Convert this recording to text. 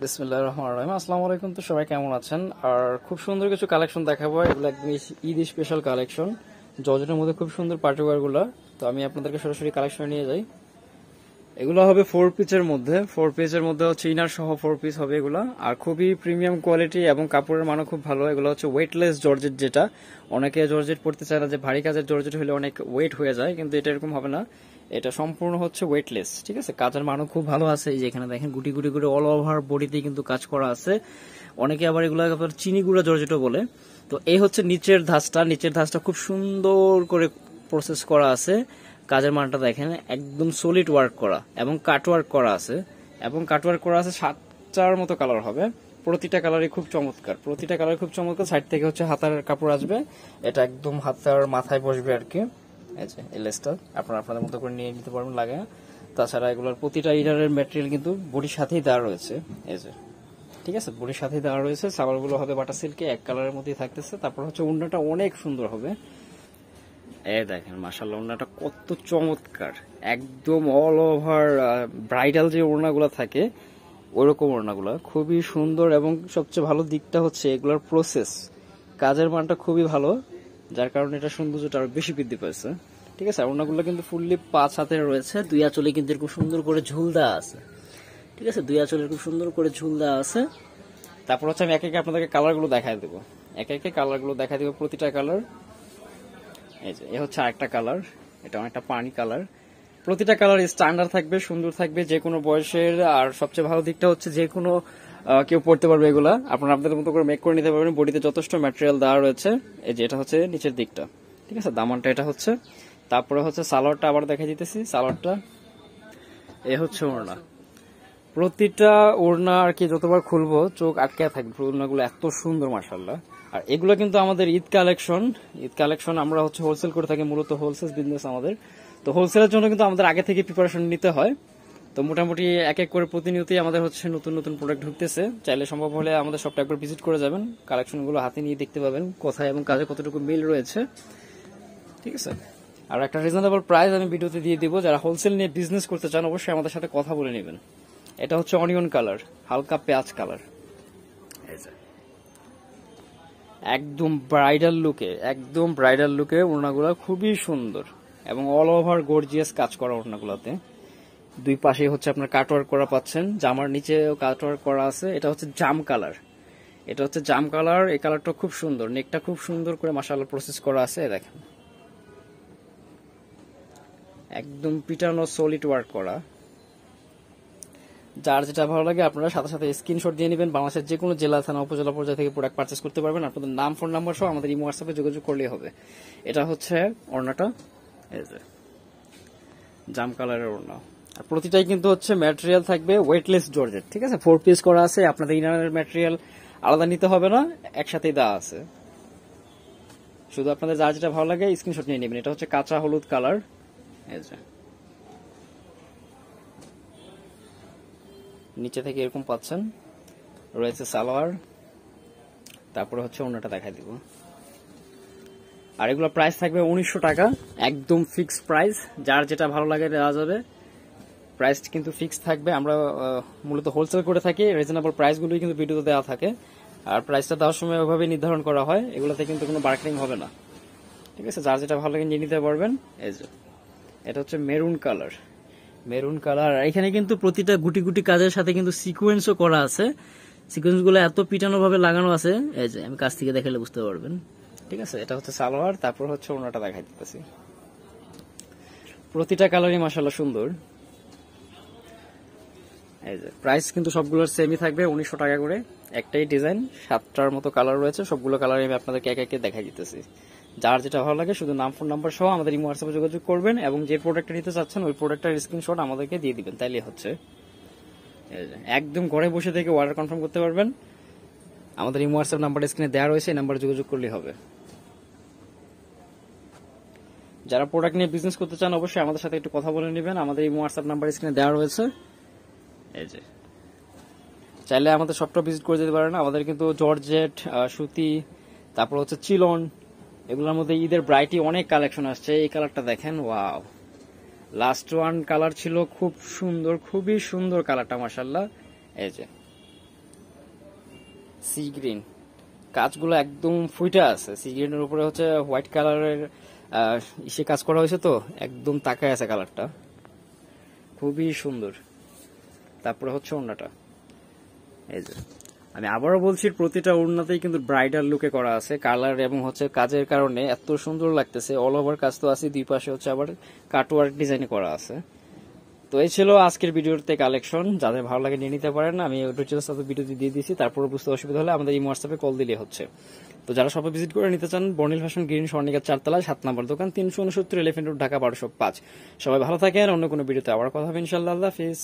বিসমিল্লাহির রহমানির রহিম। আসসালামু আলাইকুম। তো সবাই কেমন আছেন? আর খুব সুন্দর কিছু কালেকশন দেখাবো। এগুলো একদম ঈদ স্পেশাল কালেকশন, জর্জেটের মধ্যে খুব সুন্দর পার্টিওয়ার গুলা। তো আমি আপনাদেরকে সরাসরি কালেকশনে নিয়ে যাই। এগুলো হবে 4 পিসের মধ্যে, 4 পিসের মধ্যে হচ্ছে ইনার সহ 4 পিস হবে এগুলা। আর খুবই প্রিমিয়াম কোয়ালিটি এবং কাপড়ের মানও খুব ভালো। এগুলো হচ্ছে ওয়েটলেস জর্জেট, যেটা অনেকে জর্জেট পড়তে চায় না, যে ভারী কাজের জর্জেট হলে অনেক ওয়েট হয়ে যায়, কিন্তু এটা এরকম হবে না। এটা সম্পূর্ণ হচ্ছে ওয়েটলেস, ঠিক আছে। কাজের মানও খুব ভালো আছে। এই যে এখানে দেখেন গুটি গুটি করে অল ওভার বডিতে কিন্তু কাজ করা আছে। অনেকে আবার এগুলো আবার চিনি গুঁড়া জর্জেটও বলে। তো এই হচ্ছে নিচের ধাঁচটা খুব সুন্দর করে প্রসেস করা আছে। কাজের মানটা দেখেন, একদম সলিড ওয়ার্ক করা এবং কাটওয়ার্ক করা আছে, কাটওয়ার্ক করা আছে। 7টার মতো কালার হবে, প্রতিটা কালারই খুব চমৎকার। সাইড থেকে হচ্ছে হাতার কাপড় আসবে, এটা একদম হাতার মাথায় বসবে আর কি। এই যে এই লেসটা আপনারা আপনাদের মতো করে নিয়ে নিতে পারবেন লাগে। তাছাড়া এগুলোর প্রতিটা ইনারের ম্যাটেরিয়াল কিন্তু বডির সাথেই দেওয়া রয়েছে। এই যে ঠিক আছে, বডির সাথেই দেওয়া রয়েছে। সালোয়ারগুলো হবে বাটা সিল্কে, এক কালারের মধ্যেই থাকতেছে। তারপর হচ্ছে ওড়নাটা অনেক সুন্দর হবে। এই দেখেন মাশাআল্লাহ, ওড়নাটা কত চমৎকার, একদম অল ওভার ব্রাইডাল যে ওড়নাগুলো থাকে ওইরকম ওড়নাগুলো খুবই সুন্দর। এবং সবচেয়ে ভালো দিকটা হচ্ছে এগুলোর প্রসেস, কাজের মানটা খুবই ভালো, যার কারণে এটা সৌন্দর্যটা আরো বেশি বৃদ্ধি পাইছে। ঠিক আছে, ওড়নাগুলো কিন্তু ফুললি 5 হাতের রয়েছে। দুই আঁচলে কিন্তু খুব সুন্দর করে ঝুল দেওয়া আছে। ঠিক আছে, দুই আঁচলে খুব সুন্দর করে ঝুল দেওয়া আছে। তারপর হচ্ছে আমি একে একে আপনাদেরকে কালারগুলো দেখাই দেবো, প্রতিটা কালার। এই যে এ হচ্ছে আরেকটা কালার, এটা অনেকটা পানি কালার। প্রতিটা কালার স্ট্যান্ডার্ড থাকবে, সুন্দর থাকবে, যে কোনো বয়সের। আর সবচেয়ে ভালো দিকটা হচ্ছে যে কোনো কেউ পড়তে পারবে এগুলা। আপনারা আপনাদের মতো করে মেক করে নিতে পারবেন। বডিতে যথেষ্ট ম্যাটেরিয়াল দেওয়া রয়েছে। এই যে এটা হচ্ছে নিচের দিকটা, ঠিক আছে, দামানটা এটা হচ্ছে। তারপরে হচ্ছে সালোয়ারটা আবার দেখা দিতেছি, সালোয়ারটা এ হচ্ছে ওড়না। প্রতিটা ওড়না আর কি যতবার খুলবো চোখ আটকে থাকবে, ওড়নাগুলো এত সুন্দর মাশাআল্লাহ। আর এগুলো কিন্তু আমাদের ঈদ কালেকশন আমরা হচ্ছে হোলসেল করে থাকি, মূলত হোলসেল বিজনেস আমাদের। তো হোলসেলের জন্য কিন্তু আমাদের আগে থেকে প্রিপারেশন নিতে হয়। তো মোটামুটি এক এক করে প্রতিনিয়তই আমাদের হচ্ছে নতুন নতুন প্রোডাক্ট ঢুকতেছে। চাইলে সম্ভব হলে আমাদের শপটা একবার ভিজিট করে যাবেন, কালেকশনগুলো হাতে নিয়ে দেখতে পাবেন কোথায় এবং কাজে কতটুকু মিল রয়েছে। ঠিক আছে, আর একটা রিজনেবল প্রাইস আমি ভিডিওতে দিয়ে দিব। যারা হোলসেল নিয়ে বিজনেস করতে চান অবশ্যই আমাদের সাথে কথা বলে নেবেন। এটা হচ্ছে অনিয়ন কালার, হালকা পেঁয়াজ কালার। একদম ব্রাইডাল লুকে ওড়নাগুলো খুবই সুন্দর এবং অল ওভার গর্জিয়াস কাজ করা ওড়নাগুলোতে। দুই পাশে হচ্ছে আপনার কাটওয়ার্ক করা পাচ্ছেন, জামার নিচেও কাটওয়ার্ক করা আছে। এটা হচ্ছে জাম কালার, এই কালারটা খুব সুন্দর, নেকটা খুব সুন্দর করে মাশাআল্লাহ প্রসেস করা আছে। দেখেন একদম পিটানো সলিড ওয়ার্ক করা। যার যেটা ভালো লাগে আপনারা সাথে সাথে স্ক্রিনশট দিয়ে নেবেন। বাংলাদেশের যে কোনো জেলা, থানা, উপজেলা পর্যায়ে থেকে প্রোডাক্ট পারচেস করতে পারবেন। আপনাদের নাম, ফোন নাম্বার সহ আমাদের ইমো হোয়াটসঅ্যাপে যোগাযোগ করলেই হবে। এটা হচ্ছে ওড়নাটা, এই যে জাম কালারের ওড়না। আর প্রতিটাই কিন্তু হচ্ছে ম্যাটেরিয়াল থাকবে ওয়েটলেস জর্জেট। ঠিক আছে, 4 পিস করা আছে। আপনাদের ইনারের ম্যাটেরিয়াল আলাদা নিতে হবে না, একসাথেই দেওয়া আছে। শুধু আপনাদের যার যেটা ভালো লাগে স্ক্রিনশট নিয়ে নেবেন। এটা হচ্ছে কাঁচা হলুদ কালার, এই যে নিচে থেকে এরকম পাচ্ছেন। রয়েছে সালোয়ার, তারপরে হচ্ছে ওড়নাটা দেখাই দিব। আর এগুলো প্রাইস থাকবে 1900 টাকা, একদম ফিক্সড প্রাইস। যার যেটা ভালো লাগে দেওয়া যাবে, প্রাইস কিন্তু ফিক্সড থাকবে। আমরা মূলত হোলসেল করে থাকি, রিজনেবল প্রাইসগুলোই কিন্তু ভিডিওতে দেওয়া থাকে। আর প্রাইসটা দেওয়ার সময় ওইভাবে নির্ধারণ করা হয়, এগুলোতে কিন্তু কোনো বার্গেনিং হবে না। ঠিক আছে, যার যেটা ভালো লাগে নিয়ে নিতে পারবেন। এই যে এটা হচ্ছে মেরুন কালার। এখানে কিন্তু প্রতিটা গুটি গুটি কাজের সাথে কিন্তু সিকোয়েন্সও করা আছে। সিকোয়েন্স গুলো এত পিটানো ভাবে লাগানো আছে, এই যে আমি কাছ থেকে দেখালে বুঝতে পারবেন। ঠিক আছে, এটা হচ্ছে সালোয়ার, তারপর হচ্ছে ওড়নাটা দেখাই দিতেছি। প্রতিটা কালারই মাশাআল্লাহ সুন্দর। এই যে প্রাইস কিন্তু সবগুলোর সেমই থাকবে, 1900 টাকা করে। একটাই ডিজাইন, 7টার মতো কালার রয়েছে। সবগুলো কালার আমি আপনাদেরকে এক একে দেখাই দিতেছি। যার যেটা ভালো লাগে শুধু নাম, ফোন নাম্বার সহ আমাদের ইমো হোয়াটসঅ্যাপে যোগাযোগ করবেন এবং যে প্রোডাক্টটা নিতে চাচ্ছেন ওই প্রোডাক্টটার স্ক্রিনশট আমাদেরকে দিয়ে দিবেন, তাইলে হচ্ছে। একদম ঘরে বসে থেকে অর্ডার কনফার্ম করতে পারবেন। আমাদের ইমো হোয়াটসঅ্যাপ নাম্বার স্ক্রিনে দেওয়া রয়েছে, এই নাম্বারে যোগাযোগ করলেই হবে। যারা প্রোডাক্ট নিয়ে বিজনেস করতে চান অবশ্যই আমাদের সাথে একটু কথা বলে নেবেন। আমাদের ইমো হোয়াটসঅ্যাপ নাম্বার স্ক্রিনে দেওয়া রয়েছে। এই যে চাইলে আমাদের শপটা ভিজিট করে যেতে পারেন। আমাদের কিন্তু জর্জেট, সুতি, তারপর হচ্ছে চিলন, এগুলোর মধ্যে ঈদের ব্রাইটি অনেক কালেকশন আসছে। এই কালারটা দেখেন, ওয়াও, লাস্ট ওয়ান কালার ছিল খুব সুন্দর, খুবই সুন্দর কালারটা মাশাআল্লাহ। এই যে সি গ্রিন, কাজগুলো একদম ফুইটা আছে। সি গ্রিনের উপরে হচ্ছে হোয়াইট কালারের ইসে কাজ করা হয়েছে, তো একদম তাকায় আছে কালারটা, খুবই সুন্দর। তারপরে হচ্ছে ওড়নাটা, এই যে আমি আবারও বলছি প্রতিটা ওড়নাতেই কিন্তু ব্রাইডাল লুকে করা আছে, কালার এবং হচ্ছে কাজের কারণে এত সুন্দর লাগতেছে। অল ওভার কাজ তো আছে, দুই পাশে হচ্ছে আবার কাটওয়ার্ক ডিজাইন করা আছে। তো এই ছিল আজকের ভিডিওতে কালেকশন, যাদের ভালো লাগে নিয়ে নিতে পারেন। আমি ডিটেইলস সাথে ভিডিও দিয়ে দিয়েছি, তারপরে বুঝতে অসুবিধা হলে আমাদের এই হোয়াটসঅ্যাপে কল দিলে হচ্ছে। তো যারা সবাই ভিজিট করে নিতে চান, বর্ণিল ফ্যাশন গ্রিন স্বর্ণিকার 4 তলায় 7 নম্বর দোকান, 369 এলিফ্যান্ট রোড, ঢাকা 1205। সবাই ভালো থাকেন, অন্য কোনো ভিডিওতে আবার কথা হবে ইনশাআল্লাহ। আল্লাহ হাফিজ।